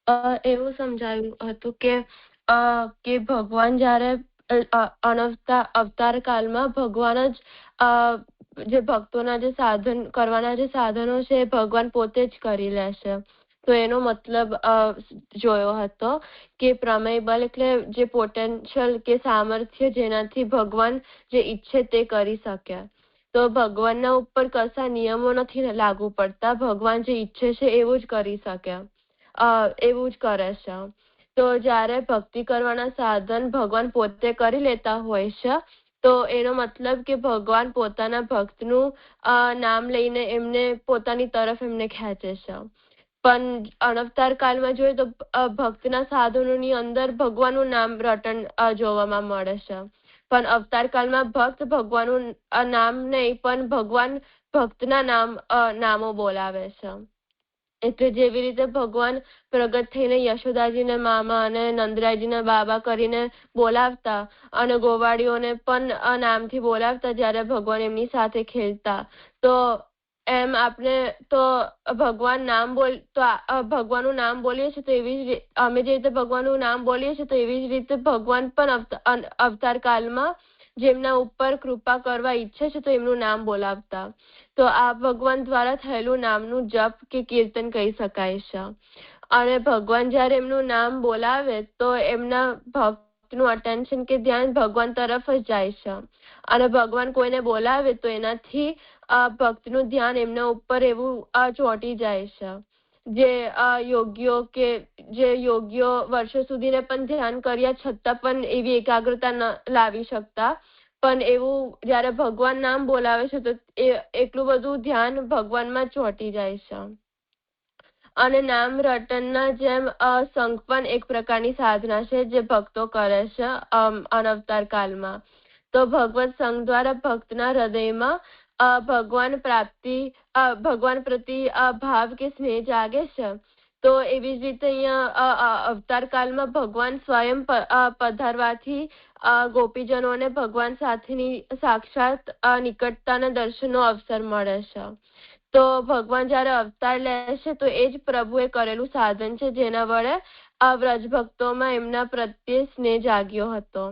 એવું સમજાયું હતું કે ભગવાન જ્યારે અવતાર કાળમાં ભગવાન જ જે ભક્તોના જે સાધન કરવાના જે સાધનો છે એ ભગવાન પોતે જ કરી લેશે. તો એનો મતલબ જોયો હતો કે પ્રમેય બલ એટલે જે પોટેન્શિયલ કે સામર્થ્ય જેનાથી ભગવાન જે ઈચ્છે તે કરી શકે. તો ભગવાનના ઉપર કશા નિયમો નથી લાગુ પડતા. ભગવાન જે ઈચ્છે છે એવું જ કરી શકે, એવું જ કરે છે. તો જ્યારે ભક્તિ કરવાના સાધન ભગવાન પોતે કરી લેતા હોય છે તો એનો મતલબ કે ભગવાન પોતાના ભક્તનું નામ લઈને એમને પોતાની તરફ એમને ખેંચે છે. પણ અનવતાર કાળમાં જોઈએ તો ભક્તના સાધનોની અંદર ભગવાનનું નામ રટણ જોવામાં મળે છે. પણ અવતાર કાળમાં ભક્ત ભગવાનનું નામ નહીં પણ ભગવાન ભક્તના નામો બોલાવે છે. એટલે જેવી રીતે ભગવાન પ્રગટ થઈને યશોદાજીને મામા અને નંદરાયજીને બાબા કરીને બોલાવતા અને ગોવાળીઓને પણ નામથી બોલાવતા જ્યારે ભગવાન એમની સાથે ખેલતા, તો એમ આપણે તો ભગવાન નામ ભગવાનનું નામ બોલીએ છીએ તો એવી જ અમે જે રીતે ભગવાનનું નામ બોલીએ છીએ તો એવી જ રીતે ભગવાન પણ અવતાર કાળમાં જેમના ઉપર કૃપા કરવા ઈચ્છે છે તો એમનું નામ બોલાવતા. તો આ ભગવાન દ્વારા થયેલું નામનું જપ કે કીર્તન કહી શકાય છે. અને ભગવાન જ્યારે એમનું નામ બોલાવે તો એમના ભક્તનું અટેન્શન કે ધ્યાન ભગવાન તરફ જ જાય છે. અને ભગવાન કોઈને બોલાવે તો એનાથી ભક્તનું ધ્યાન એમના ઉપર એવું ચોંટી જાય છે. જે યોગીઓ વર્ષો સુધીને પણ ધ્યાન કર્યા છતાં પણ એવી એકાગ્રતા ન લાવી શકતા. પણ એવું જ્યારે ભગવાન નામ બોલાવે છે તો એટલું બધું ધ્યાન ભગવાનમાં ચોંટી જાય છે. અને નામ રટનના જેમ સંઘ પણ એક પ્રકારની સાધના છે જે ભક્તો કરે છે અનવતાર કાળમાં. તો ભગવત સંઘ દ્વારા ભક્તના હૃદયમાં ભગવાન પ્રત્યે ભાવ કે સ્નેહ જાગે છે. તો એવી જ રીતે અહીંયા અવતાર કાળમાં ભગવાન સ્વયં પધારવાથી ગોપીજનોને ભગવાન સાથેની સાક્ષાત નિકટતાના દર્શનનો અવસર મળે છે. તો ભગવાન જ્યારે અવતાર લે છે તો એ જ પ્રભુએ કરેલું સાધન છે જેના વડે વ્રજ ભક્તોમાં એમના પ્રત્યે સ્નેહ જાગ્યો હતો.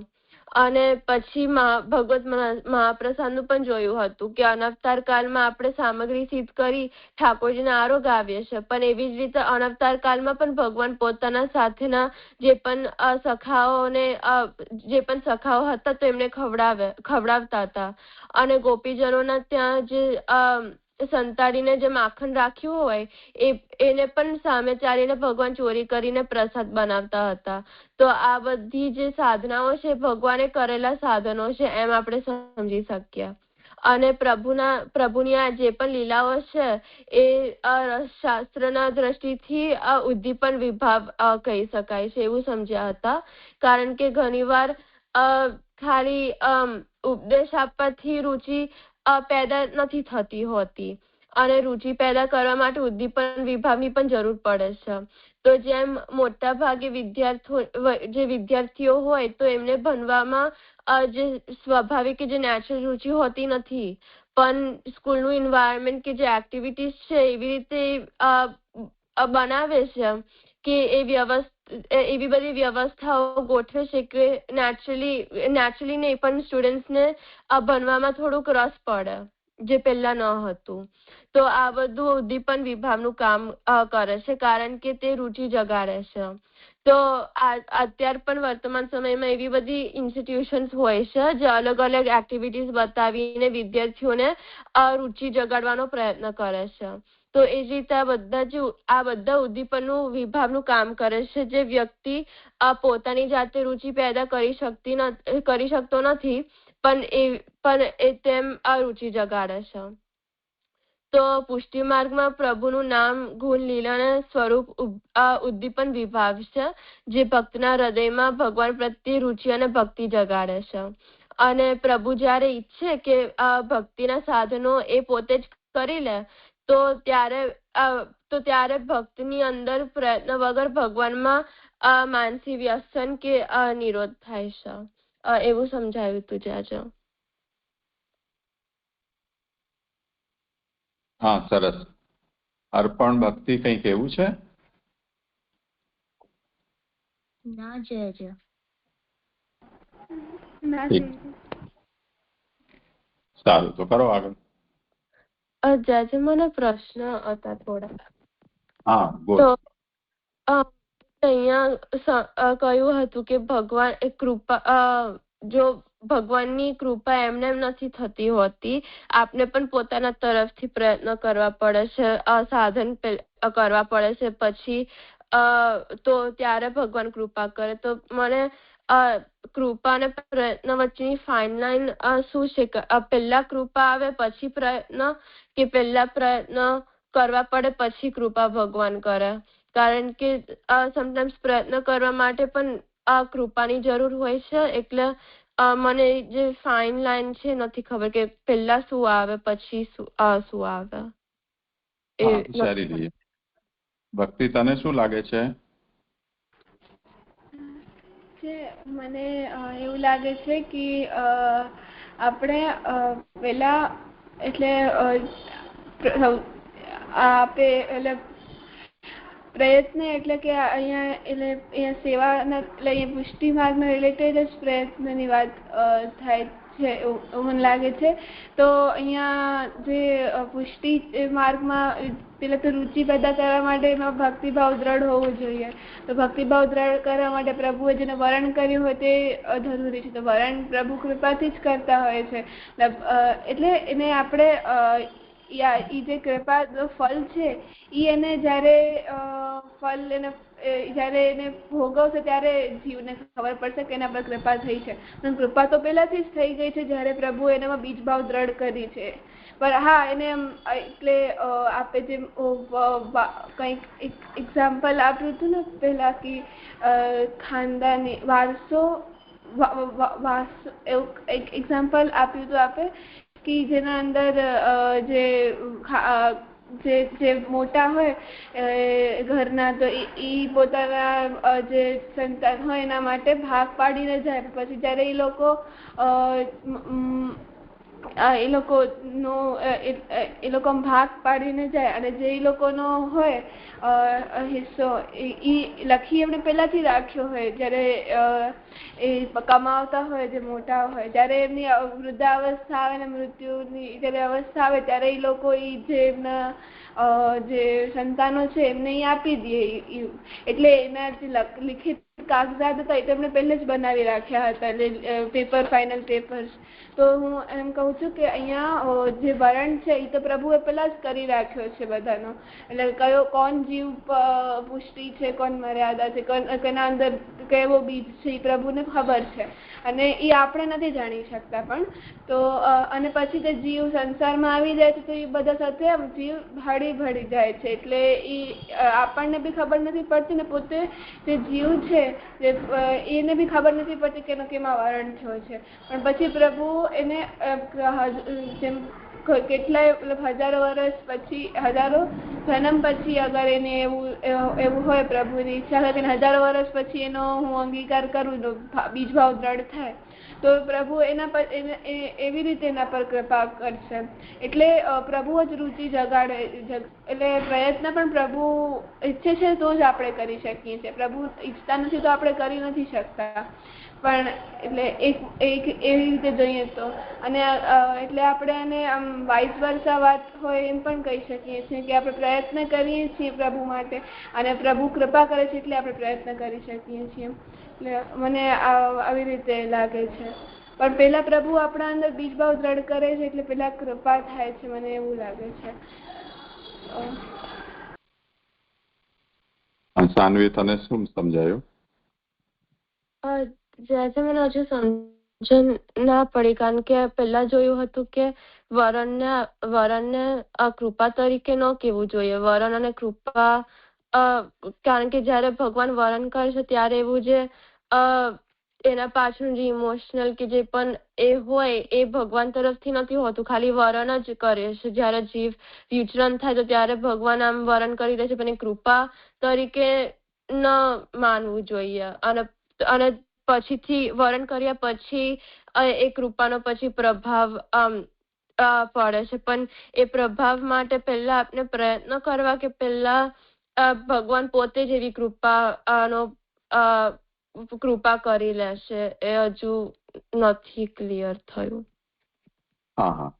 અને પછી ભગવત મહાપ્રસાદનું પણ જોયું હતું કે અનવતાર કાળમાં આપણે સામગ્રી સિદ્ધ કરી ઠાકોરજીને આરોગ આવીએ છીએ, પણ એવી જ રીતે અનવતાર કાળમાં પણ ભગવાન પોતાના સાથેના જે પણ સખાઓ હતા તો એમને ખવડાવતા હતા. અને ગોપીજનોના ત્યાં જે સંતાડીને જે માખણ રાખ્યું હોય એને પણ સામે ચાલીને ભગવાન ચોરી કરીને પ્રસાદ બનાવતા હતા. તો આ બધી જે સાધનાઓ છે ભગવાને કરેલા સાધનો છે એમ આપણે સમજી શકીએ. અને પ્રભુની આ જે પણ લીલાઓ છે એ શાસ્ત્રના દ્રષ્ટિથી ઉદ્દીપન વિભાવ કહી શકાય છે એવું સમજ્યા હતા. કારણ કે ઘણીવાર ખાલી ઉપદેશ આપવાથી રુચિ પેદા નથી થતી હોતી અને રુચિ પેદા કરવા માટે ઉદ્દીપન વિભાવની પણ જરૂર પડે છે. તો જેમ મોટા ભાગે વિદ્યાર્થીઓ હોય તો એમને ભણવામાં જે સ્વાભાવિક જે નેચરલ રુચિ હોતી નથી, પણ સ્કૂલનું એન્વાયરમેન્ટ કે જે એક્ટિવિટીઝ છે એવી રીતે બનાવે છે કે એવી બધી વ્યવસ્થાઓ ગોઠવે છે કે નેચરલી નહીં પણ સ્ટુડન્ટ્સને ભણવામાં થોડુંક રસ પડે જે પહેલા ન હતું. તો આ બધું ઉદ્દીપન વિભાવનું કામ કરે છે કારણ કે તે રુચિ જગાડે છે. તો અત્યાર પણ વર્તમાન સમયમાં એવી બધી ઇન્સ્ટિટ્યુશન્સ હોય છે જે અલગ અલગ એક્ટિવિટીઝ બતાવીને વિદ્યાર્થીઓને રુચિ જગાડવાનો પ્રયત્ન કરે છે. તો એ જ રીતે આ બધા ઉદ્દીપનનું વિભાવનું કામ કરે છે જે વ્યક્તિ પોતાની જાતે રુચિ પેદા કરી શકતો નથી પણ એ તેમ રુચિ જગાડે છે. તો પુષ્ટિ માર્ગમાં પ્રભુનું નામ ગુણ લીલા સ્વરૂપ ઉદ્દીપન વિભાવ છે જે ભક્તના હૃદયમાં ભગવાન પ્રત્યે રુચિ અને ભક્તિ જગાડે છે. અને પ્રભુ જ્યારે ઈચ્છે કે ભક્તિના સાધનો એ પોતે જ કરી લે તો ત્યારે ભક્તની અંદર પ્રયત્ન વગર ભગવાનમાં માનસી વ્યસન કે નિરોધ થાય છે. એવું સમજાયું તું જાજો. હા, સરસ. અર્પણ ભક્તિ કંઈ કહેવું છે? ના જય જય સારું, તો કરો આગળ. જય મને પ્રશ્ન હતા થોડા. હા બોલ. તો અહીંયા કહ્યું હતું કે ભગવાન એક કૃપા, જો ભગવાનની કૃપા એમને એમ નથી થતી હોતી, આપને પણ પોતાના તરફથી પ્રયત્ન કરવા પડે છે, સાધન કરવા પડે છે, પછી તો ત્યારે ભગવાન કૃપા કરે. તો મને કૃપા અને પ્રયત્ન વચ્ચેની ફાઇન લાઈન શું છે? પહેલા કૃપા આવે પછી પ્રયત્ન, કે પહેલા પ્રયત્ન કરવા પડે પછી કૃપા ભગવાન કરે? કારણ કે સમટાઈમ્સ પ્રયત્ન કરવા માટે પણ કૃપાની જરૂર હોય છે. એટલે મને જે ફાઇન લાઈન છે નથી ખબર કે પહેલા શું આવે પછી શું આવે. ભક્તિ, તને શું લાગે છે? મને એવું લાગે છે કે આપણે પેલા એટલે પ્રયત્ન એટલે કે અહીંયા સેવાના એટલે અહીંયા પુષ્ટિ માર્ગના રિલેટેડ જ પ્રયત્નની વાત થાય છે એવું મને લાગે છે. તો અહીંયા જે પુષ્ટિ માર્ગમાં પેલા તો રુચિ પેદા કરવા માટે એમાં ભક્તિભાવ દ્રઢ હોવું જોઈએ. તો ભક્તિભાવ દ્રઢ કરવા માટે પ્રભુએ જેને વરણ કર્યું હોય તે જરૂરી છે. તો વરણ પ્રભુ કૃપાથી જ કરતા હોય છે. એટલે એને આપણે ઈ જે કૃપા ફળ છે ઈ એને જ્યારે ફળ જ્યારે એને ભોગવશે ત્યારે જીવને ખબર પડશે કે એના પર કૃપા થઈ છે. પણ કૃપા તો પહેલાથી જ થઈ ગઈ છે જ્યારે પ્રભુ એનામાં બીજભાવ દ્રઢ કરી છે. પણ હા, એને એટલે આપણે જેમ કંઈક એક્ઝામ્પલ આપ્યું હતું ને પહેલા કે ખાનદાની વારસો એવું એક એક્ઝામ્પલ આપ્યું હતું આપણે કે જેના અંદર જે મોટા હોય ઘરના, તો એ પોતાના જે સંતાન હોય એના માટે ભાગ પાડીને જાય. પછી જ્યારે એ લોકો ભાગ પાડીને જાય અને જે એ લોકોનો હોય હિસ્સો એ લખી એમણે પહેલાથી રાખ્યો હોય. જ્યારે એ કમાવતા હોય, જે મોટા હોય, જ્યારે એમની વૃદ્ધાવસ્થા આવે ને મૃત્યુની જ્યારે અવસ્થા આવે ત્યારે એ લોકો જે એમના જે સંતાનો છે એમને એ આપી દે. એટલે એના જે લિખિત કાગઝાત હતા એ તો એમણે પહેલે જ બનાવી રાખ્યા હતા, પેપર, ફાઇનલ પેપર્સ. તો હું એમ કહું છું કે અહીંયા જે વરણ છે એ તો પ્રભુએ પહેલા જ કરી રાખ્યો છે બધાનો. એટલે કોણ જીવ પુષ્ટિ છે, કોણ મર્યાદા છે, કોના અંદર કેવો બીજ છે એ પ્રભુને ખબર છે. અને એ આપણે નથી જાણી શકતા. પણ તો અને પછી તે જીવ સંસારમાં આવી જાય છે તો એ બધા સાથે જીવ ભળી જાય છે. એટલે એ આપણને બી ખબર નથી પડતી ને પોતે જે જીવ છે એને બી ખબર નથી પડતી કે એનો કેમાં વરણ થયો છે. પણ પછી પ્રભુ એને જેમ કેટલાય હજારો વર્ષ પછી, હજારો જન્મ પછી અગર એને એવું હોય પ્રભુની ઈચ્છા હોય કે હજારો વર્ષ પછી એનો હું અંગીકાર કરું, બીજભાવ દ્રઢ થાય, તો પ્રભુ એના પર એવી રીતે એના પર કૃપા કરશે. એટલે પ્રભુ જ રુચિ જગાડે. એટલે પ્રયત્ન પણ પ્રભુ ઈચ્છે છે તો જ આપણે કરી શકીએ છીએ. પ્રભુ ઈચ્છતા નથી તો આપણે કરી નથી શકતા. પણ એટલે એવી રીતે જોઈએ તો અને એટલે આપણે એને આમ વાઇસ વર્સા વાત હોય એમ પણ કહી શકીએ છીએ કે આપણે પ્રયત્ન કરીએ છીએ પ્રભુ માટે અને પ્રભુ કૃપા કરે છે એટલે આપણે પ્રયત્ન કરી શકીએ છીએ. એટલે મને આવી રીતે લાગે છે. પણ પેલા પ્રભુ આપણા અંદર બીજભાવ દ્રઢ કરે છે એટલે પેલા કૃપા થાય છે, મને એવું લાગે છે. સાનવી, તને શું સમજાયું? જ્યાં મને હજુ સમજણ ના પડી, કારણ કે પહેલા જોયું હતું કે વરણને કૃપા તરીકે ન કહેવું જોઈએ. વરણ અને કૃપા, કારણ કે જ્યારે ભગવાન વરણ કરે છે ત્યારે એવું જે એના પાછળનું જે ઇમોશનલ કે જે પણ એ હોય એ ભગવાન તરફથી નથી હોતું, ખાલી વરણ જ કરે છે. જ્યારે જીવ વિચરણ થાય તો ત્યારે ભગવાન આમ વરણ કરી દે છે, પણ એ કૃપા તરીકે ન માનવું જોઈએ. અને પછીથી વરણ કર્યા પછી એ કૃપાનો પછી પ્રભાવ પડે છે. પણ એ પ્રભાવ માટે પહેલા આપણે પ્રયત્ન કરવા કે પહેલા ભગવાન પોતે જ એવી કૃપાનો કૃપા કરી લેશે એ હજુ નથી ક્લિયર થયું. હા હા,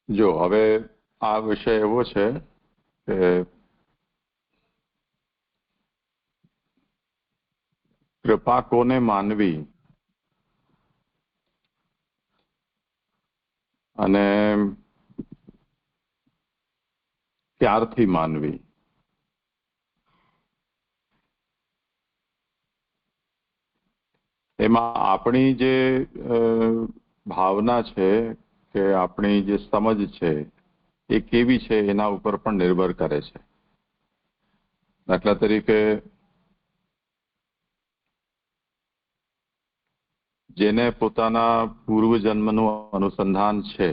જો હવે આ વિષય એવો છે કે કૃપા કોને માનવી અને ક્યારથી માનવી, એમાં આપણી જે ભાવના છે કે આપણી જે સમજ છે એ કેવી છે એના ઉપર પણ નિર્ભર કરે છે. દાખલા તરીકે જેને પોતાના પૂર્વજન્મનું અનુસંધાન છે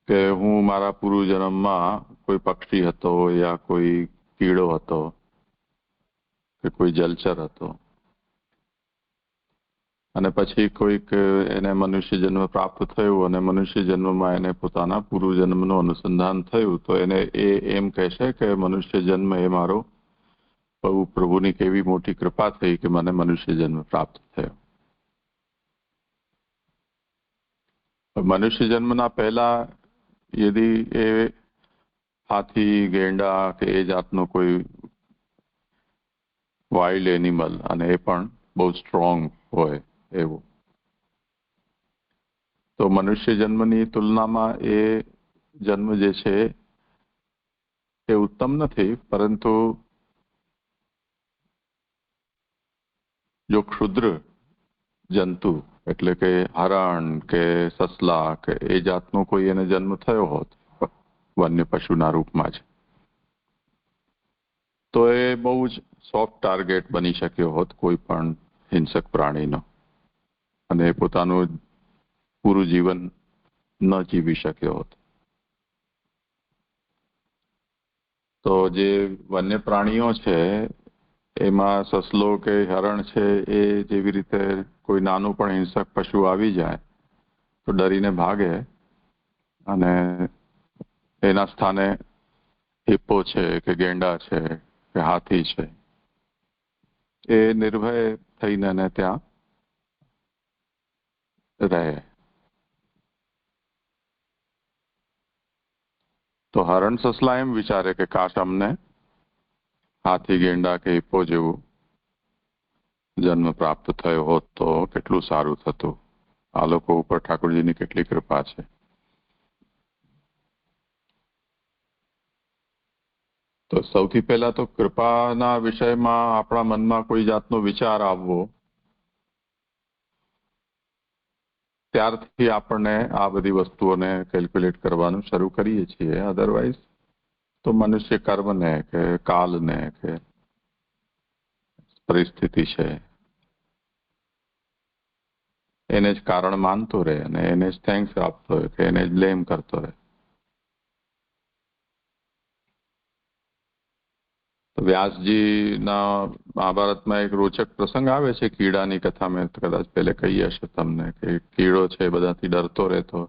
કે હું મારા પૂર્વજન્મમાં કોઈ પક્ષી હતો યા કોઈ કીડો હતો કે કોઈ જલચર હતો અને પછી કોઈક એને મનુષ્ય જન્મ પ્રાપ્ત થયું અને મનુષ્ય જન્મમાં એને પોતાના પૂર્વજન્મનું અનુસંધાન થયું તો એને એમ કહેશે કે મનુષ્ય જન્મ એ મારો પ્રભુની કેવી મોટી કૃપા થઈ કે મને મનુષ્ય જન્મ પ્રાપ્ત થયો. મનુષ્ય જન્મના પહેલા યદી એ હાથી, ગેંડા કે એ જાતનો કોઈ વાઇલ્ડ એનિમલ અને એ પણ બહુ સ્ટ્રોંગ હોય એવું, તો મનુષ્ય જન્મની તુલનામાં એ જન્મ જે છે એ ઉત્તમ નથી, પરંતુ જો ક્ષુદ્ર જંતુ એટલે કે હરણ કે સસલા કે એ જાતનો કોઈ એને જન્મ થયો હોત વન્ય પશુના રૂપમાં જ, તો એ બહુ જ સોફ્ટ ટાર્ગેટ બની શક્યો હોત કોઈ પણ હિંસક પ્રાણીનો અને પોતાનું પૂરું જીવન ન જીવી શક્યો હોત. તો જે વન્ય પ્રાણીઓ છે એમાં સસલો કે હરણ છે એ જેવી રીતે કોઈ નાનું પણ હિંસક પશુ આવી જાય તો ડરીને ભાગે અને એના સ્થાને હિપ્પો છે કે ગેંડા છે કે હાથી છે એ નિર્ભય થઈને એને ત્યાં રહે. તો હરણ સસલા એમ વિચારે કે કાશ અમને હાથી, ગેંડા કે હિપ્પો જેવું જન્મ પ્રાપ્ત થયો હોત તો કેટલું સારું થતું. આ લોકો ઉપર ઠાકોરજીની કેટલી કૃપા છે. તો સૌથી પહેલા તો કૃપાના વિષયમાં આપણા મનમાં કોઈ જાતનો વિચાર આવવો, ત્યારથી આપણને આ બધી વસ્તુઓને કેલ્ક્યુલેટ કરવાનું શરૂ કરીએ છીએ. અધરવાઇઝ તો મનુષ્ય કર્મને કે કાલને કે પરિસ્થિતિ છે એને જ કારણ માનતો રહે અને એને જ થેન્ક્સ આપતો હોય કે એને જ બ્લેમ કરતો રહે. વ્યાસજીના મહાભારતમાં એક રોચક પ્રસંગ આવે છે કીડાની કથા. મેં કદાચ પહેલે કહી હશે તમને કે કીડો છે બધાથી ડરતો રહેતો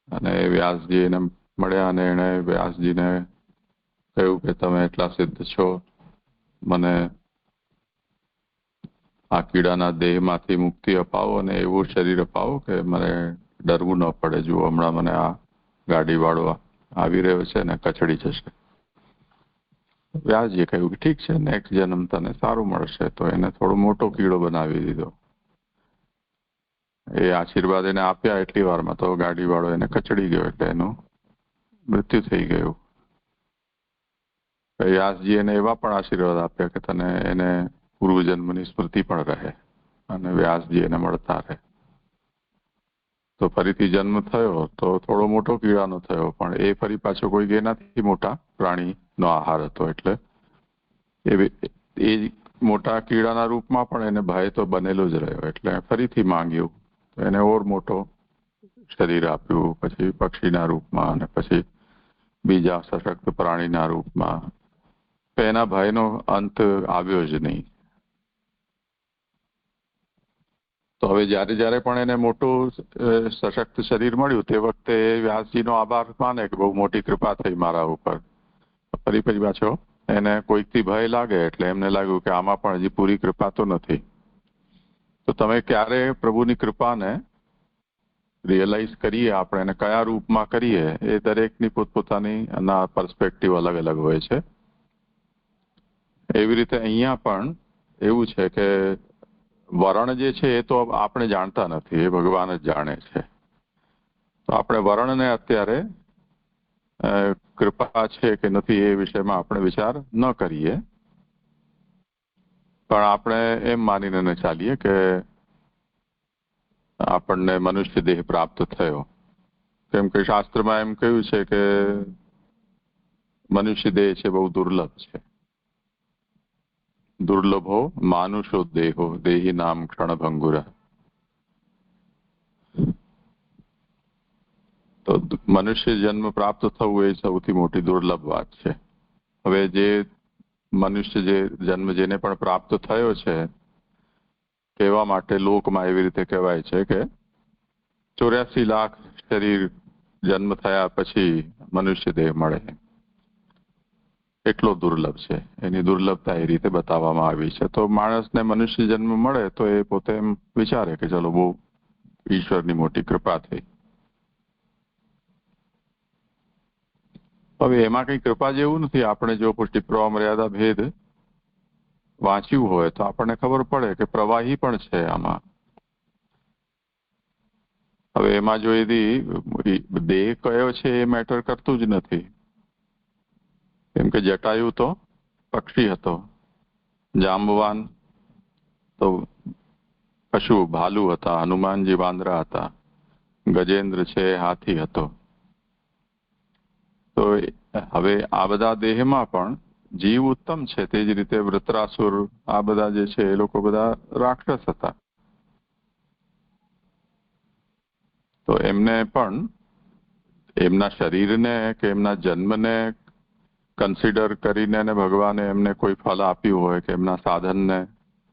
અને વ્યાસજી એને મળ્યા અને એણે વ્યાસજીને કહ્યું કે તમે એટલા સિદ્ધ છો, મને આ કીડાના દેહમાંથી મુક્તિ અપાવો અને એવું શરીર અપાવો કે મને ડરવું ન પડે. જુઓ હમણાં મને આ ગાડીવાળો આવી રહ્યો છે ને કચડી જશે. વ્યાસજીએ કહ્યું કે ઠીક છે, નેક્સ્ટ જન્મ તને સારું મળશે. તો એને થોડો મોટો કીડો બનાવી દીધો. એ આશીર્વાદ એને આપ્યા એટલી વારમાં તો ગાડીવાળો એને કચડી ગયો એટલે એનું મૃત્યુ થઈ ગયું. વ્યાસજી એને એવા પણ આશીર્વાદ આપ્યા કે તને એને પૂર્વજન્મની સ્મૃતિ પણ રહે અને વ્યાસજી એને મળતા રહે. તો ફરીથી જન્મ થયો તો થોડો મોટો કીડાનો થયો, પણ એ ફરી પાછો કોઈ એનાથી મોટા પ્રાણીનો આહાર હતો એટલે એ મોટા કીડાના રૂપમાં પણ એને ભય તો બનેલો જ રહ્યો. એટલે ફરીથી માંગ્યું તો એને ઓર મોટો શરીર આપ્યું, પછી પક્ષીના રૂપમાં અને પછી બીજા સશક્ત પ્રાણીના રૂપમાં. એના ભયનો અંત આવ્યો જ નહીં. તો હવે જ્યારે જ્યારે પણ એને મોટું સશક્ત શરીર મળ્યું તે વખતે વ્યાસજીનો આભાર માને કે બહુ મોટી કૃપા થઈ મારા ઉપર. ફરી પાછો એને કોઈકથી ભય લાગે એટલે એમને લાગ્યું કે આમાં પણ હજી પૂરી કૃપા તો નથી. તો તમે ક્યારે પ્રભુની કૃપાને રિયલાઇઝ કરીએ આપણે એને કયા રૂપમાં કરીએ એ દરેકની પોતપોતાની ના પર્સપેક્ટિવ અલગ અલગ હોય છે. એવી રીતે અહીંયા પણ એવું છે કે વરણ જે છે એ તો આપણે જાણતા નથી, એ ભગવાન જ જાણે છે. તો આપણે વરણને અત્યારે કૃપા છે કે નથી એ વિષયમાં આપણે વિચાર ન કરીએ, પણ આપણે એમ માનીને ચાલીએ કે આપણને મનુષ્ય દેહ પ્રાપ્ત થયો, કેમ કે શાસ્ત્રમાં એમ કહ્યું છે કે મનુષ્ય દેહ છે બહુ દુર્લભ છે. દુર્લભો માનુષો દેહો દેહી નામ ક્ષણભંગુર. તો મનુષ્ય જન્મ પ્રાપ્ત થવું એ સૌથી મોટી દુર્લભ વાત છે. હવે જે મનુષ્ય જે જન્મ જેને પણ પ્રાપ્ત થયો છે, કહેવા માટે લોકમાં એવી રીતે કહેવાય છે કે 84 લાખ શરીર જન્મ થયા પછી મનુષ્ય દેહ મળે, એટલો દુર્લભ છે. એની દુર્લભતા એ રીતે બતાવવામાં આવી છે. તો માણસને મનુષ્ય જન્મ મળે તો એ પોતે એમ વિચારે કે ચલો બહુ ઈશ્વરની મોટી કૃપા થઈ. હવે એમાં કઈ કૃપા જેવું નથી. આપણે જો ટિપ્પણો મર્યાદા ભેદ વાંચ્યું હોય તો આપણને ખબર પડે કે પ્રવાહી પણ છે આમાં. હવે એમાં જો દેહ કયો છે એ મેટર કરતું જ નથી, કેમ કે જટાયુ તો પક્ષી હતો, જાંબવાન તો પશુ ભાલુ હતા, હનુમાનજી વાંદરા હતા, ગજેન્દ્ર છે હાથી હતો. તો હવે આ બધા દેહમાં પણ જીવ ઉત્તમ છે, તે જ રીતે વૃત્રાસુર આ બધા જે છે એ લોકો બધા રાક્ષસ હતા. તો એમને પણ એમના શરીરને કે એમના જન્મને કન્સિડર કરીને ભગવાને એમને કોઈ ફળ આપ્યું હોય કે એમના સાધનને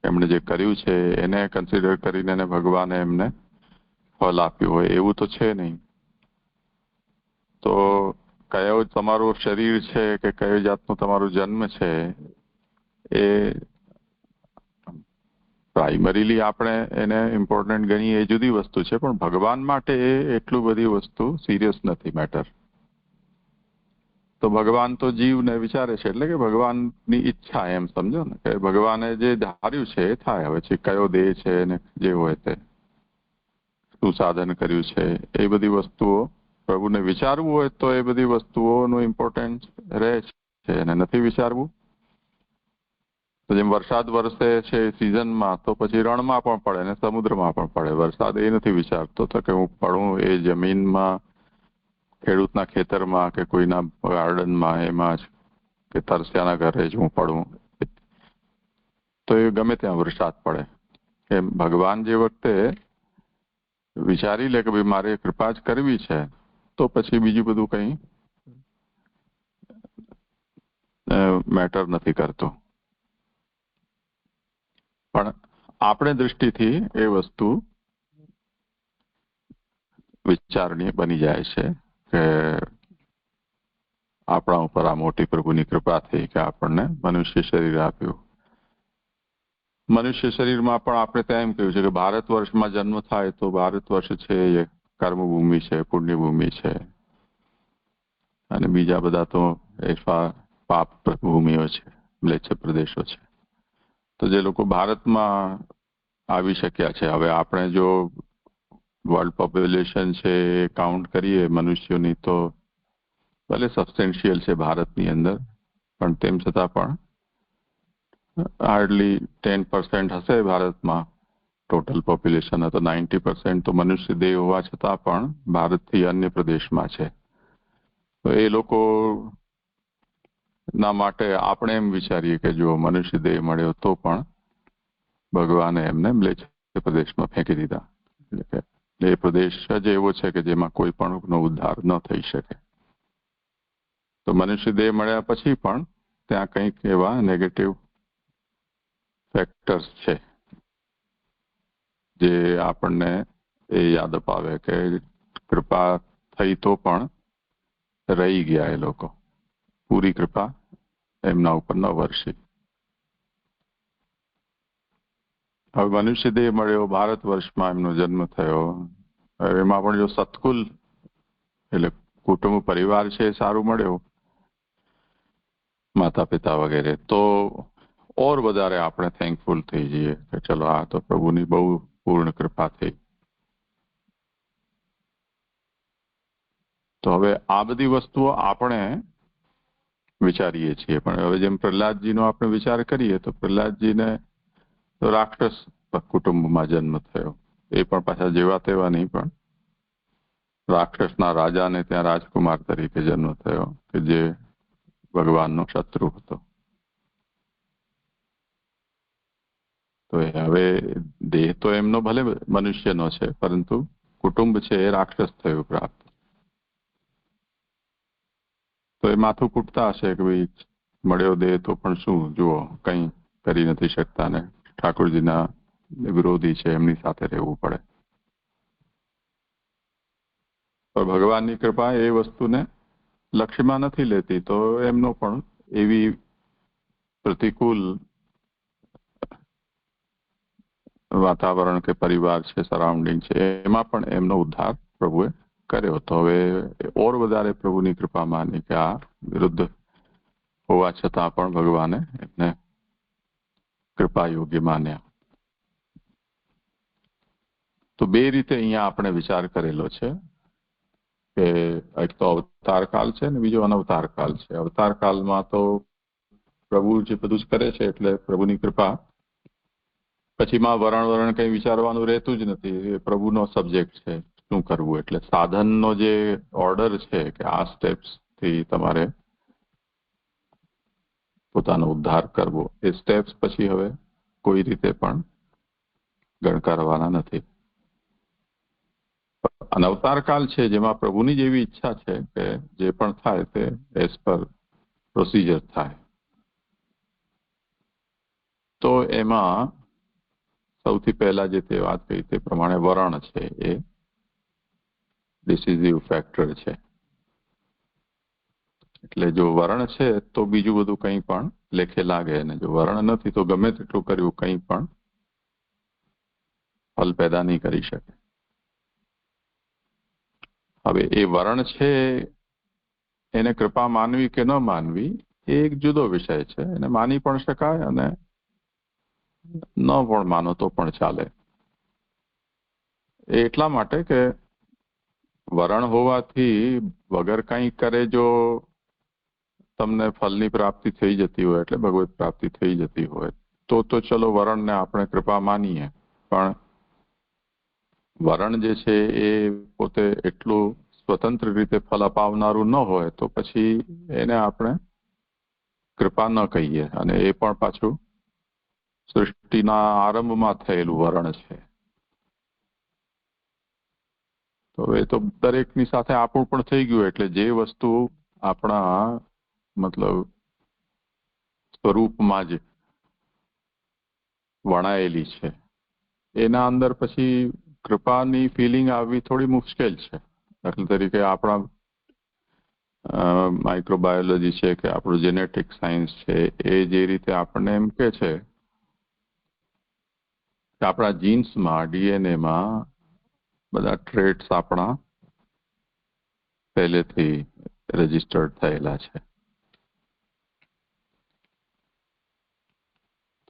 એમણે જે કર્યું છે એને કન્સિડર કરીને ભગવાને એમને ફળ આપ્યું હોય એવું તો છે નહીં. તો કયો તમારું શરીર છે કે કયો જાતનો તમારો જન્મ છે એ પ્રાઇમરીલી આપણે એને ઇમ્પોર્ટન્ટ ગણીએ એ જુદી વસ્તુ છે, પણ ભગવાન માટે એ એટલું બધી વસ્તુ સિરિયસ નથી મેટર. તો ભગવાન તો જીવને વિચારે છે, એટલે કે ભગવાનની ઈચ્છા એમ સમજો ને, કે ભગવાને જે ધાર્યું છે એ થાય. હવે કયો દેહ છે ને જે હોય તે શું સાધન કર્યું છે એ બધી વસ્તુઓ પ્રભુને વિચારવું હોય તો એ બધી વસ્તુઓનું ઇમ્પોર્ટન્સ રહે છે, અને નથી વિચારવું તો જેમ વરસાદ વરસે છે સિઝનમાં તો પછી રણમાં પણ પડે ને સમુદ્રમાં પણ પડે. વરસાદ એ નથી વિચારતો તો કે હું પડું એ જમીનમાં, ખેડૂતના ખેતરમાં કે કોઈના ગાર્ડનમાં એમાં જ, કે તરસ્યાના ઘરે જ હું પડું તો એ ગમે ત્યાં વરસાદ પડે. એમ ભગવાન જે વખતે વિચારી લે કે ભાઈ મારે કૃપા જ કરવી છે તો પછી બીજું બધું કંઈ મેટર નથી કરતું. પણ આપણે દૃષ્ટિથી એ વસ્તુ વિચારણીય બની જાય છે કે આપણા ઉપર આ મોટી પ્રભુની કૃપા થઈ કે આપણને મનુષ્ય શરીર આપ્યું. મનુષ્ય શરીરમાં પણ આપણે ત્યાં એમ કહ્યું છે કે ભારત વર્ષમાં જન્મ થાય તો ભારત વર્ષ છે એ કર્મભૂમિ છે, પુણ્યભૂમિ છે, અને બીજા બધા તો એ પાપ ભૂમિઓ છે, મ્લેચ્છ પ્રદેશો છે. તો જે લોકો ભારતમાં આવી શક્યા છે, હવે આપણે જો વર્લ્ડ પોપ્યુલેશન છે એ કાઉન્ટ કરીએ મનુષ્યોની તો ભલે સબસ્ટેન્શિયલ છે ભારતની અંદર, પણ તેમ છતાં પણ હાર્ડલી 10% હશે ભારતમાં ટોટલ પોપ્યુલેશન. તો 90% તો મનુષ્ય દેહ હોવા છતાં પણ ભારતથી અન્ય પ્રદેશમાં છે. તો એ લોકો ના માટે આપણે એમ વિચારીએ કે જો મનુષ્ય દેહ મળ્યો તો પણ ભગવાને એમને મ્લેચ્છ પ્રદેશમાં ફેંકી દીધા. એ પ્રદેશ જ એવો છે કે જેમાં કોઈ પણ ઉદ્ધાર ન થઈ શકે. તો મનુષ્ય દેહ મળ્યા પછી પણ ત્યાં કંઈક એવા નેગેટિવ ફેક્ટર્સ છે જે આપણને એ યાદ અપાવે કે કૃપા થઈ તો પણ રહી ગયા એ લોકો. પૂરી કૃપા એમના ઉપર ન વરસી. હવે મનુષ્ય દેહ મળ્યો, ભારત વર્ષમાં એમનો જન્મ થયો. એમાં પણ જો સત્કુલ એટલે કુટુંબ પરિવાર છે સારું મળ્યો, માતા પિતા વગેરે, તો ઓર વધારે આપણે થેન્કફુલ થઈ જઈએ કે ચલો આ તો પ્રભુની બહુ પૂર્ણ કૃપા થઈ. તો હવે આ બધી વસ્તુઓ આપણે વિચારીએ છીએ, પણ હવે જેમ પ્રહલાદજીનો આપણે વિચાર કરીએ તો પ્રહલાદજીને તો રાક્ષસ કુટુંબમાં જન્મ થયો. એ પણ પાછા જેવા તેવા નહીં, પણ રાક્ષસના રાજાને ત્યાં રાજકુમાર તરીકે જન્મ થયો કે જે ભગવાનનો શત્રુ હતો. તો હવે દેહ તો એમનો ભલે મનુષ્યનો છે, પરંતુ કુટુંબ છે એ રાક્ષસ થયું પ્રાપ્ત. તો એ માથું કૂટતા હશે કે ભાઈ મળ્યો દેહ તો પણ શું, જુઓ કંઈ કરી નથી શકતા ને ઠાકોરજીના વિરોધી છે, એમની સાથે રહેવું પડે. પણ ભગવાનની કૃપા એ વસ્તુને લક્ષ્યમાં નથી લેતી, તો એમનો પણ એવી પ્રતિકૂળ વાતાવરણ કે પરિવાર છે, સરાઉન્ડિંગ છે, એમાં પણ એમનો ઉદ્ધાર પ્રભુએ કર્યો. તો હવે ઓર વધારે પ્રભુની કૃપા માની કે આ વિરુદ્ધ હોવા છતાં પણ ભગવાને એમને કૃપા યોગ્ય માન્યા. તો બે રીતે અહીંયા આપણે વિચાર કરેલો છે કે એક તો અવતાર કાળ છે ને બીજો અનવતાર કાળ છે. અવતાર કાળમાં તો પ્રભુ જે બધું જ કરે છે એટલે પ્રભુની કૃપા, પછીમાં વરણ કંઈ વિચારવાનું રહેતું જ નથી. એ પ્રભુનો સબ્જેક્ટ છે શું કરવું. એટલે સાધનનો જે ઓર્ડર છે કે આ સ્ટેપ્સ થી તમારે પોતાનો ઉદ્ધાર કરવો, એ સ્ટેપ્સ પછી હવે કોઈ રીતે પણ ગણકારવાના નથી. અનવતાર કાળ છે જેમાં પ્રભુની જેવી ઈચ્છા છે કે જે પણ થાય તે એઝ પર પ્રોસિજર થાય. તો એમાં સૌથી પહેલા જે તે વાત કહી તે પ્રમાણે વરણ છે એ ડિસિઝિવ ફેક્ટર છે. એટલે જો વરણ છે તો બીજું બધું કંઈ પણ લેખે લાગે, અને જો વરણ નથી તો ગમે તેટલું કર્યું કંઈ પણ ફલ પેદા નહીં કરી શકે. હવે એ વરણ છે એને કૃપા માનવી કે ન માનવી એ એક જુદો વિષય છે. એને માની પણ શકાય અને ન પણ માનો તો પણ ચાલે. એ એટલા માટે કે વરણ હોવાથી વગર કંઈ કરે જો તમને ફલની પ્રાપ્તિ થઈ જતી હોય, એટલે ભગવત પ્રાપ્તિ થઈ જતી હોય, તો ચલો વરણને આપણે કૃપા માનીએ. પણ વરણ જે છે એ પોતે એટલું સ્વતંત્ર રીતે ફલ અપાવનારું ન હોય તો પછી એને આપણે કૃપા ન કહીએ. અને એ પણ પાછું સૃષ્ટિના આરંભમાં થયેલું વરણ છે. તો એ તો દરેકની સાથે આપણું પણ થઈ ગયું. એટલે જે વસ્તુ આપણા મતલબ સ્વરૂપમાં જ વણાયેલી છે એના અંદર પછી કૃપાની ફિલિંગ આવવી થોડી મુશ્કેલ છે. દાખલા તરીકે આપણા માઇક્રોબાયોલોજી છે કે આપણું જેનેટિક સાયન્સ છે એ જે રીતે આપણને એમ કે છે કે આપણા જીન્સમાં, ડીએનએમાં બધા ટ્રેટ્સ આપણા પહેલેથી રજીસ્ટર્ડ થયેલા છે.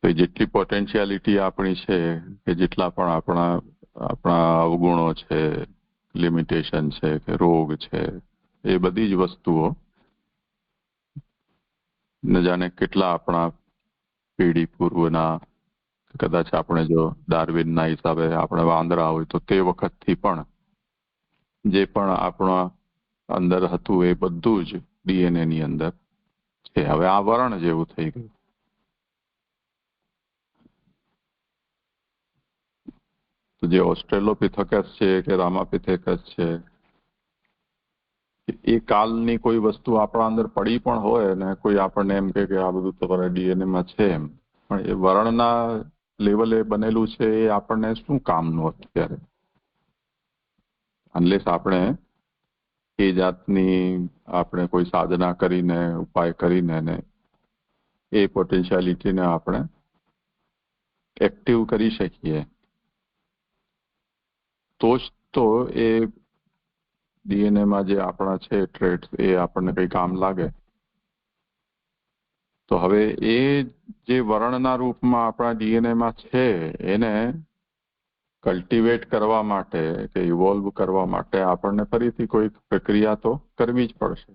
તો જેટલી પોટેન્શિયાલિટી આપણી છે કે જેટલા પણ આપણા અવગુણો છે, લિમિટેશન છે કે રોગ છે, એ બધી જ વસ્તુઓ ન જાણે કેટલા આપણા પેઢી પૂર્વના, કદાચ આપણે જો ડાર્વિનના હિસાબે આપણે વાંદરા હોય તો તે વખતથી પણ જે પણ આપણા અંદર હતું એ બધું જ ડીએનએ ની અંદર છે. હવે આ વરણ જેવું થઈ ગયું. તો જે ઓસ્ટ્રેલોપિથેકસ છે કે રામાપિથેકસ છે, એ કાલની કોઈ વસ્તુ આપણા અંદર પડી પણ હોય ને કોઈ આપણને એમ કે આ બધું તમારા ડીએનએમાં છે એમ, પણ એ વર્ણના લેવલે બનેલું છે એ આપણને શું કામનું અત્યારે? અનલેસ આપણે એ જાતની આપણે કોઈ સાધના કરીને, ઉપાય કરીને એ પોટેન્શિયાલિટીને આપણે એક્ટિવ કરી શકીએ તો જ તો એ ડીએનએમાં જે આપણા છે ટ્રેટ્સ એ આપણને કંઈ કામ લાગે. તો હવે એ જે વર્ણના રૂપમાં આપણા ડીએનએમાં છે એને કલ્ટિવેટ કરવા માટે કે ઇવોલ્વ કરવા માટે આપણને ફરીથી કોઈ પ્રક્રિયા તો કરવી જ પડશે.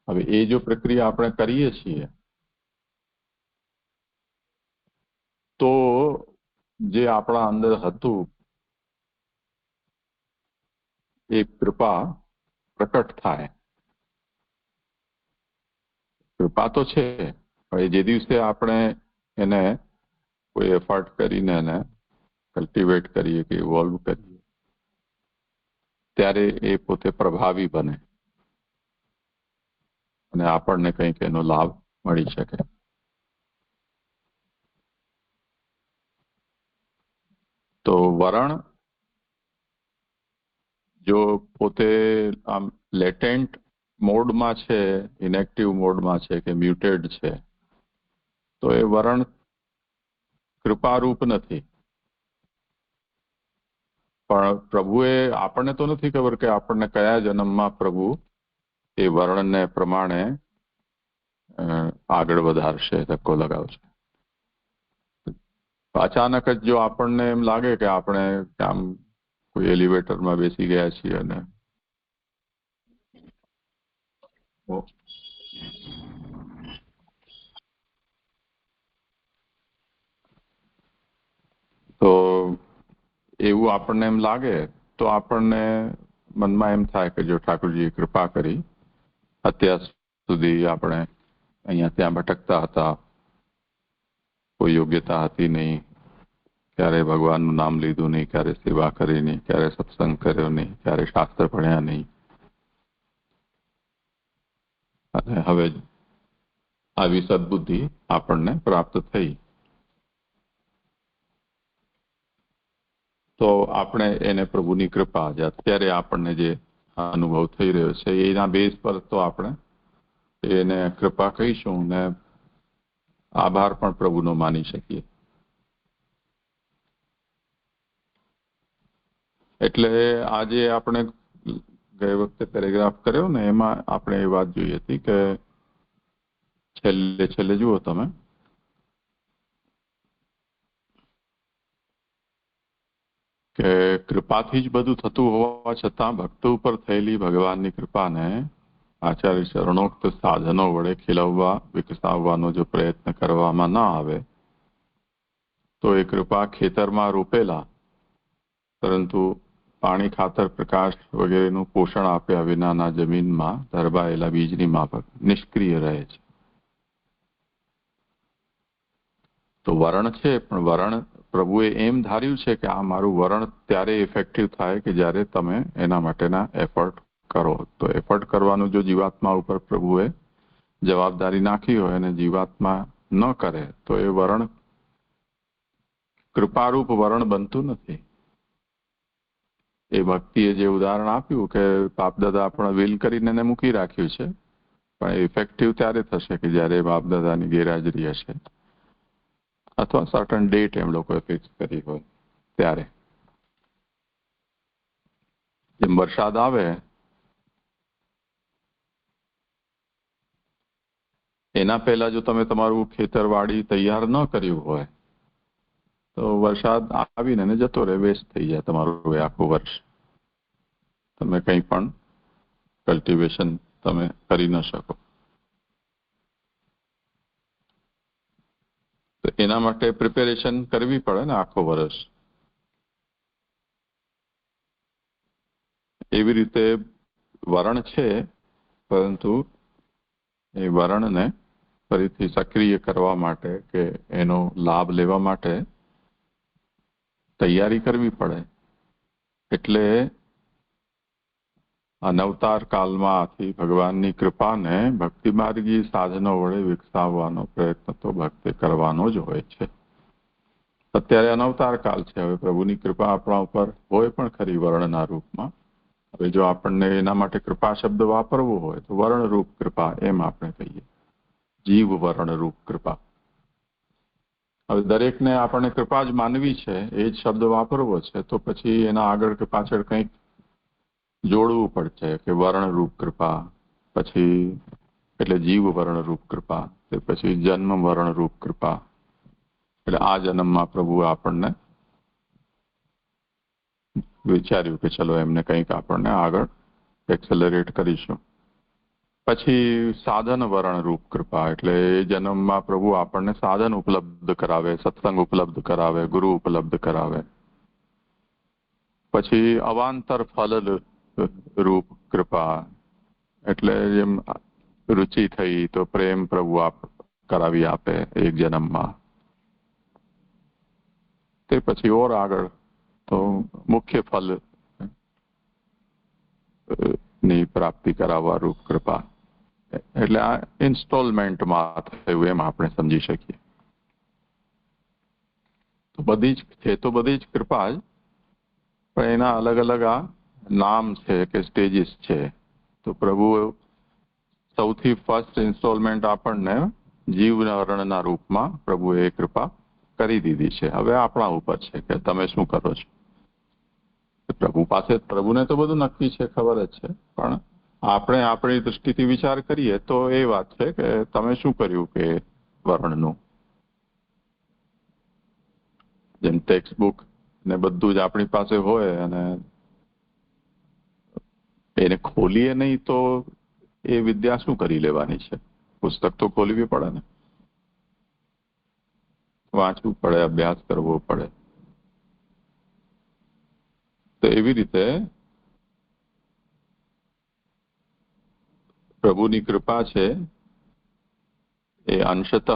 હવે એ જો પ્રક્રિયા આપણે કરીએ છીએ તો જે આપણા અંદર હતું એ કૃપા પ્રકટ થાય. કૃપા તો છે, હવે જે દિવસે આપણે એને કોઈ એફર્ટ કરીને એને કલ્ટિવેટ કરીએ કે ઇવોલ્વ કરીએ ત્યારે એ પોતે પ્રભાવી બને અને આપણને કંઈક એનો લાભ મળી શકે. તો વરણ જો પોતે આમ લેટેન્ટ મોડમાં છે, ઇનેક્ટિવ મોડમાં છે કે મ્યુટેડ છે, તો એ વરણ કૃપારૂપ નથી. પણ પ્રભુએ આપણને તો નથી ખબર કે આપણને કયા જન્મમાં પ્રભુ એ વર્ણને પ્રમાણે આગળ વધારશે, ધક્કો લગાવશે. અચાનક જ જો આપણને એમ લાગે કે આપણે આમ કોઈ એલિવેટરમાં બેસી ગયા છીએ અને તો એવું આપણને એમ લાગે તો આપણને મનમાં એમ થાય કે જો ઠાકોરજીએ કૃપા કરી, અત્યાર સુધી આપણે અહીંયા ત્યાં ભટકતા હતા, કોઈ યોગ્યતા હતી નહીં, ક્યારે ભગવાનનું નામ લીધું નહીં, ક્યારે સેવા કરી નહીં, ક્યારે સત્સંગ કર્યો નહીં, ક્યારે શાસ્ત્ર ભણ્યા નહીં, અને હવે આવી સદબુદ્ધિ આપણને પ્રાપ્ત થઈ. તો આપણે એને પ્રભુની કૃપા જે અત્યારે આપણને જે અનુભવ થઈ રહ્યો છે એના બેઝ પર તો આપણે એને કૃપા કહીશું ને આભાર પણ પ્રભુનો માની શકીએ. એટલે આજે આપણે ગઈ વખતે પેરેગ્રાફ કર્યો ને એમાં આપણે એ વાત જોઈ હતી કે છેલ્લે જુઓ તમે કે કૃપાથી જ બધું થતું હોવા છતાં ભક્તો ઉપર થયેલી ભગવાનની કૃપાને આચાર્ય શરણોક્ત સાધનો વડે ખીલવવા વિકસાવવાનો જો પ્રયત્ન કરવામાં ના આવે તો એ કૃપા ખેતરમાં રોપેલા પરંતુ પાણી, ખાતર, પ્રકાશ વગેરેનું પોષણ આપ્યા વિનાના જમીનમાં ધરબાયેલા બીજની માફક નિષ્ક્રિય રહે છે. તો વરણ છે, પણ વરણ પ્રભુએ એમ ધાર્યું છે કે આ મારું વરણ ત્યારે ઇફેક્ટિવ થાય કે જ્યારે તમે એના માટેના એફર્ટ કરો. તો એફર્ટ કરવાનું જો જીવાત્મા ઉપર પ્રભુએ જવાબદારી નાખી હોય અને જીવાત્મા ન કરે તો એ વરણ કૃપારૂપ વરણ બનતું નથી. એ ભક્તિએ જે ઉદાહરણ આપ્યું કે બાપદાદા આપણા વિલ કરીને એને મૂકી રાખ્યું છે, પણ ઇફેક્ટિવ ત્યારે થશે કે જ્યારે બાપદાદાની ગેરહાજરી હશે અથવા સર્ટન ડેટ એમ લોકોએ ફિક્સ કરી હોય ત્યારે. જેમ વરસાદ આવે એના પહેલા જો તમે તમારું ખેતરવાડી તૈયાર ન કર્યું હોય તો વરસાદ આવીને એને જતો રહે, વેસ્ટ થઈ જાય તમારું આખું વર્ષ. તમે કંઈ પણ કલ્ટિવેશન તમે કરી ન શકો. તો એના માટે પ્રિપેરેશન કરવી પડે ને આખો વર્ષ. એવી રીતે વરણ છે, પરંતુ એ વરણને ફરીથી સક્રિય કરવા માટે કે એનો લાભ લેવા માટે તૈયારી કરવી પડે. એટલે અનવતાર કાળમાં આથી ભગવાનની કૃપાને ભક્તિ માર્ગી સાધનો વડે વિકસાવવાનો પ્રયત્ન તો ભક્તે કરવાનો જ હોય છે. અત્યારે અનવતાર કાળ છે, હવે પ્રભુની કૃપા આપણા ઉપર હોય પણ ખરી વર્ણના રૂપમાં, હવે જો આપણને એના માટે કૃપા શબ્દ વાપરવો હોય તો વર્ણરૂપ કૃપા એમ આપણે કહીએ, જીવ વર્ણરૂપ કૃપા. હવે દરેકને આપણને કૃપા જ માનવી છે, એ જ શબ્દ વાપરવો છે, તો પછી એના આગળ કે પાછળ કંઈક જોડવું પડશે કે વર્ણરૂપ કૃપા, પછી એટલે જીવ વર્ણરૂપ કૃપા, તે પછી જન્મ વર્ણરૂપ કૃપા. એટલે આ જન્મમાં પ્રભુ આપણને વિચાર્યું કે ચલો એમને કંઈક આપણને આગળ એક્સેલરેટ કરીશું. પછી સાધન વર્ણરૂપ કૃપા, એટલે એ જન્મમાં પ્રભુ આપણને સાધન ઉપલબ્ધ કરાવે, સત્સંગ ઉપલબ્ધ કરાવે, ગુરુ ઉપલબ્ધ કરાવે. પછી અવાંતર ફલ રૂપ કૃપા, એટલે જેમ રુચિ થઈ તો પ્રેમ પ્રભુ કરાવી આપે એક જન્મમાં. તે પછી ઓર આગળ તો મુખ્ય ફલ ની પ્રાપ્તિ કરાવવા રૂપ કૃપા. એટલે આ ઇન્સ્ટોલમેન્ટમાં થયું એમ આપણે સમજી શકીએ. તો બધી જ છે તો બધી જ કૃપા જ, પણ એના અલગ અલગ આ નામ છે કે સ્ટેજીસ છે. તો પ્રભુ સૌથી ફર્સ્ટ ઇન્સ્ટોલમેન્ટ આપણને જીવરણના રૂપમાં પ્રભુએ કૃપા કરી દીધી છે. હવે આપણા ઉપર છે કે તમે શું કરો છો. પ્રભુ પાસે, પ્રભુને તો બધું નક્કી છે, ખબર જ છે, પણ આપણે આપણી દૃષ્ટિથી વિચાર કરીએ તો એ વાત છે કે તમે શું કર્યું કે વર્ણનું. જેમ ટેક્સ્ટ બુક ને બધું જ આપણી પાસે હોય અને એને ખોલીએ નહીં તો એ વિદ્યા શું કરી લેવાની છે. પુસ્તક તો ખોલવી પડે ને, વાંચવું પડે, અભ્યાસ કરવો પડે. તો એવી રીતે પ્રભુની કૃપા છે એ અંશતઃ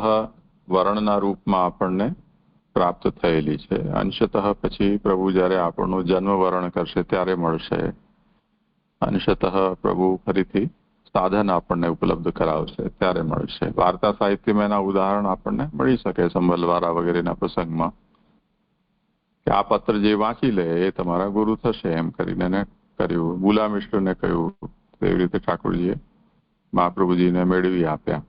વર્ણના રૂપમાં આપણને પ્રાપ્ત થયેલી છે. અંશતઃ પછી પ્રભુ જ્યારે આપણનું જન્મ વર્ણ કરશે ત્યારે મળશે. અંશતઃ પ્રભુ ફરીથી સાધન આપણને ઉપલબ્ધ કરાવશે ત્યારે મળશે. વાર્તા સાહિત્યમાં એના ઉદાહરણ આપણને મળી શકે સંભલવારા વગેરેના પ્રસંગમાં, કે આ પત્ર જે વાંચી લે એ તમારા ગુરુ થશે એમ કરીને એને કર્યું. ગુલામિષ્ઠને કહ્યું, એવી રીતે ઠાકોરજીએ મહાપ્રભુજીને મેળવી આપ્યા.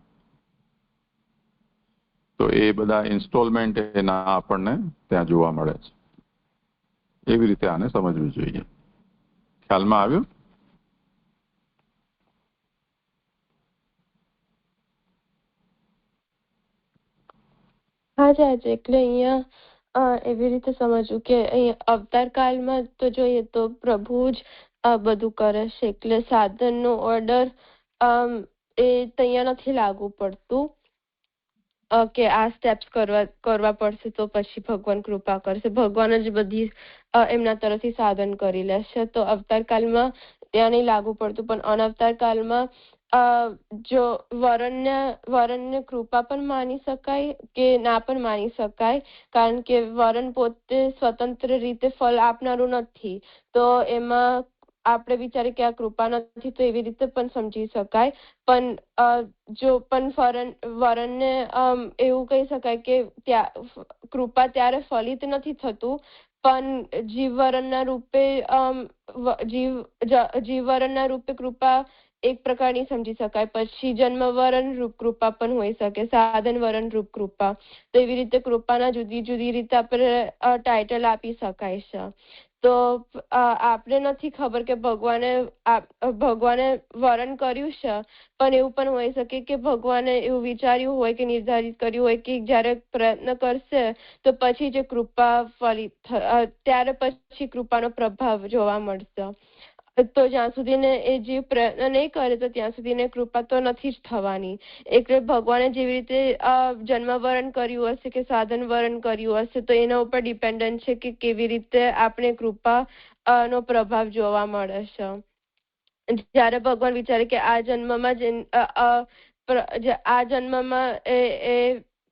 તો એ બધા ઇન્સ્ટોલમેન્ટ એના આપણને ત્યાં જોવા મળે છે. એવી રીતે આને સમજવું જોઈએ. ખ્યાલમાં આવ્યું? હા જાજ, એટલે અહીંયા એવી રીતે સમજવું કે અહીંયા અવતાર કાળમાં તો જોઈએ તો પ્રભુ જ બધું કરે છે, એટલે સાધનનો ઓર્ડર એ ત્યાં નથી લાગુ પડતું કે આ સ્ટેપ્સ કરવા પડશે તો પછી ભગવાન કૃપા કરશે. ભગવાન જ બધી એમના તરફથી સાધન કરી લેશે. તો અવતાર કાળમાં ત્યાં નહીં લાગુ પડતું, પણ અનવતાર કાળમાં જો વરણને કૃપા પણ માની શકાય કે ના પણ માની શકાય, કારણ કે વરણ પોતે સ્વતંત્ર રીતે ફળ આપનારું નથી. તો એમાં આપણે વિચારીએ કે આ કૃપા નથી તો એવી રીતે પણ સમજી શકાય. પણ જો પણ વરણને એવું કહી શકાય કે કૃપા ત્યારે ફલિત નથી થતું, પણ જીવવરણના રૂપે કૃપા એક પ્રકારની સમજી શકાય. પછી જન્મવરણ રૂપ કૃપા પણ હોઈ શકે, સાધન વરણ રૂપ કૃપા. તો એવી રીતે કૃપાના જુદી જુદી રીતે આપણે ટાઇટલ આપી શકાય છે. તો આપણે નથી ખબર કે ભગવાને વરણ કર્યું છે, પણ એવું પણ હોઈ શકે કે ભગવાને એવું વિચાર્યું હોય કે નિર્ધારિત કર્યું હોય કે જ્યારે પ્રયત્ન કરશે તો પછી જે કૃપા ફલિત ત્યારે પછી કૃપાનો પ્રભાવ જોવા મળશે. તો જ્યાં સુધીને એ જીવ પ્રયત્ન નહીં કરે તો ત્યાં સુધીને કૃપા તો નથી જ થવાની. એટલે ભગવાને જેવી રીતે જન્મવરણ કર્યું હશે કે સાધન વરણ કર્યું હશે, તો એના ઉપર ડિપેન્ડન્ટ છે કે કેવી રીતે આપણે કૃપા નો પ્રભાવ જોવા મળે છે. જ્યારે ભગવાન વિચારે કે આ જન્મમાં એ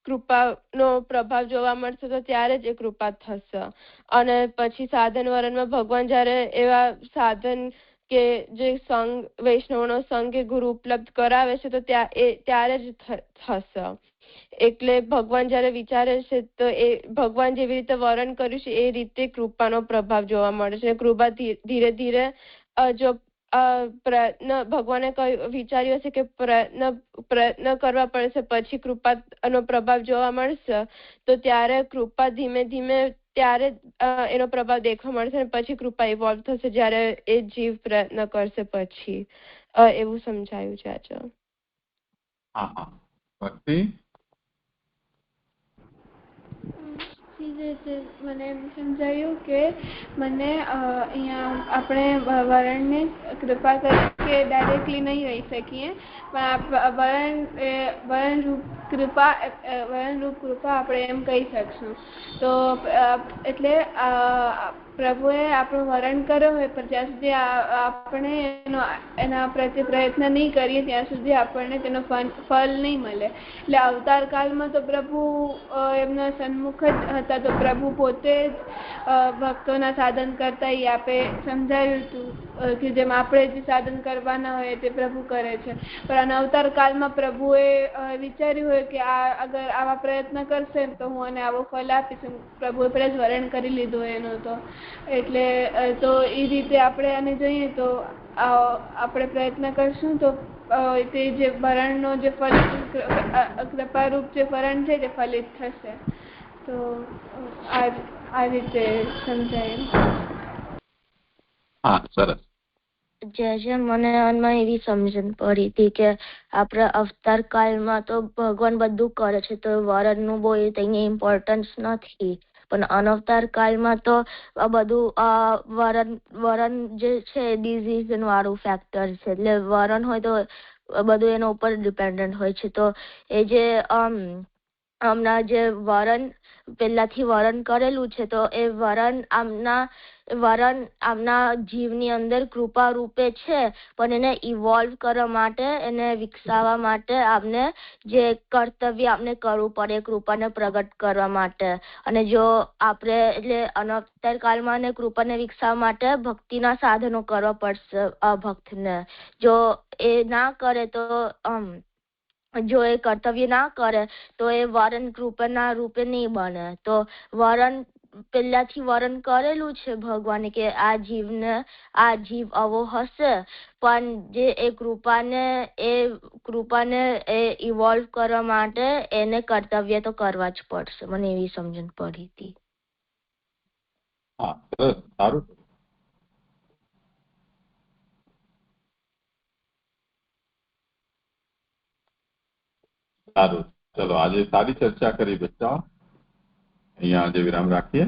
કૃપાનો પ્રભાવ જોવા મળશે તો ત્યારે જ એ કૃપા થશે. અને પછી સાધન વરણમાં ભગવાન જ્યારે એવા સાધન કે જે વૈષ્ણવનો સંઘ કે ગુરુ ઉપલબ્ધ કરાવે છે તો ત્યારે જ થશે. એટલે ભગવાન જ્યારે વિચારે છે તો એ ભગવાન જેવી રીતે વરણ કર્યું છે એ રીતે કૃપાનો પ્રભાવ જોવા મળે છે. કૃપા ધીરે ધીરે જો ભગવાને વિચાર્યું હશે કે પ્રયત્ન કરવા પડશે પછી કૃપાનો પ્રભાવ જોવા મળશે, તો ત્યારે કૃપા ધીમે ધીમે ત્યારે એનો પ્રભાવ દેખવા મળશે અને પછી કૃપા ઇવોલ્વ થશે જ્યારે એ જીવ પ્રયત્ન કરશે પછી. એવું સમજાયું છે આજે. હા હા ભક્તિ. મને એમ સમજાયું કે મને અહીંયા આપણે વરણને કૃપા તરીકે ડાયરેક્ટલી નહીં રહી શકીએ, પણ વરણરૂપ કૃપા આપણે એમ કહી શકશું. તો એટલે પ્રભુએ આપણું વરણ કર્યો હોય પણ જ્યાં સુધી આપણે એના પ્રત્યે પ્રયત્ન નહીં કરીએ ત્યાં સુધી આપણને તેનો ફલ નહીં મળે. એટલે અવતાર કાળમાં તો પ્રભુ એમના સન્મુખ જ હતા, તો પ્રભુ પોતે જ ભક્તોના સાધન કરતા એ આપે સમજાવ્યું હતું કે જેમ આપણે જે સાધન કરવાના હોય તે પ્રભુ કરે છે. પણ અવતાર કાળમાં પ્રભુએ વિચાર્યું હોય કે અગર આવા પ્રયત્ન કરશે તો હું આને આવો ફલ આપીશ. પ્રભુએ પહેલા જ વરણ કરી લીધું એનું. તો એટલે તો એ રીતે આપણે આને જોઈએ તો આપણે પ્રયત્ન કરશું તો તે જે વરણનો જે ફલ કૃપારૂપ જે વરણ છે તે ફલિત થશે. તો આ રીતે સમજાય. હા સરસ. જે મને આમાં એવી સમજણ પડી હતી કે આપણે અવતાર કાળમાં તો ભગવાન બધું કરે છે, તો વરણનું બહુ તેની ઇમ્પોર્ટન્સ નથી, પણ અનવતાર કાળમાં તો આ બધું વરણ જે છે ડિઝીઝ વાળું ફેક્ટર છે, એટલે વરણ હોય તો બધું એના ઉપર ડિપેન્ડન્ટ હોય છે. તો એ જે હમણાં જે વરણ પહેલાથી વરણ કરેલું છે, તો એ વરણ આમના જીવની અંદર કૃપા રૂપે છે, પણ એને ઇવોલ્વ કરવા માટે, એને વિકસાવવા માટે આપણે જે કર્તવ્ય આપણે કરવું પડે કૃપાને પ્રગટ કરવા માટે. અને જો આપણે એટલે અનવતાર કાળમાં કૃપાને વિકસાવવા માટે ભક્તિના સાધનો કરવા પડશે ભક્તને. જો એ ના કરે તો જો એ કર્તવ્ય ના કરે તો એ વરણ કૃપાના રૂપે નહીં બને. તો વરણ પહેલાથી વરણ કરેલું છે ભગવાને કે આ જીવ આવો હશે, પણ જે એ કૃપાને એ ઇવોલ્વ કરવા માટે એને કર્તવ્ય તો કરવા જ પડશે. મને એવી સમજણ પડી હતી. હા સરસ, સારું. સારું, ચલો આજે સારી ચર્ચા કરી બચ્ચા. અહીંયા આજે વિરામ રાખીએ.